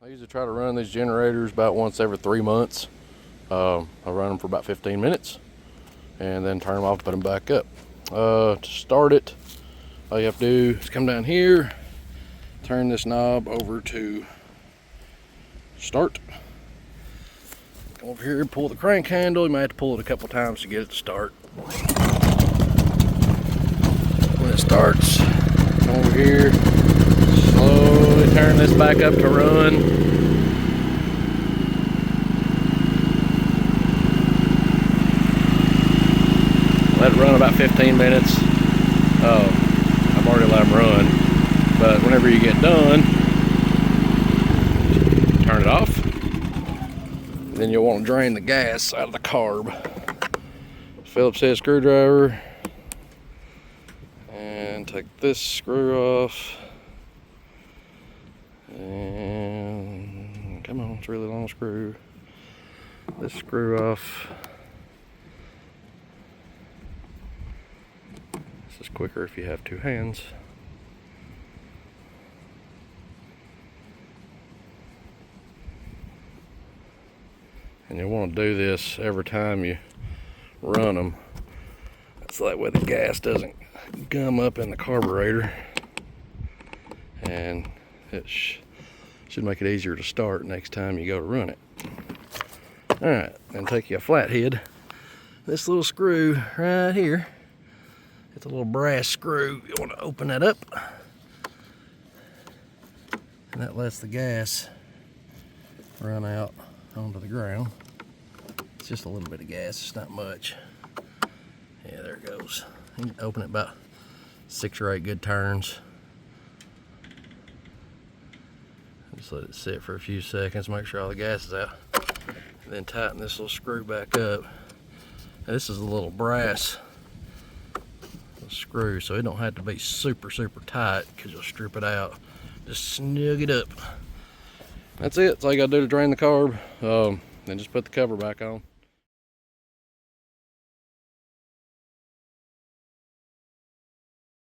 I usually try to run these generators about once every 3 months. I run them for about 15 minutes and then turn them off and put them back up. To start it, all you have to do is come down here, turn this knob over to start. Come over here, pull the crank handle. You might have to pull it a couple times to get it to start. When it starts, come over here, slowly turn this back up to run. Let it run about 15 minutes. I've already let them run, but whenever you get done, turn it off. Then you'll want to drain the gas out of the carb. Phillips head screwdriver, and take this screw off. And come on, it's a really long screw. This screw off. This is quicker if you have two hands. And you want to do this every time you run them. So that way the gas doesn't gum up in the carburetor. And it should make it easier to start next time you go to run it. Alright, then take you a flathead. This little screw right here. It's a little brass screw. You want to open that up. And that lets the gas run out onto the ground. It's just a little bit of gas, it's not much. Yeah, there it goes. You can open it about 6 or 8 good turns. Just let it sit for a few seconds, make sure all the gas is out. And then tighten this little screw back up. Now, this is a little brass screw, so it don't have to be super tight because you'll strip it out. Just snug it up. That's it. That's all you gotta do to drain the carb. Then just put the cover back on.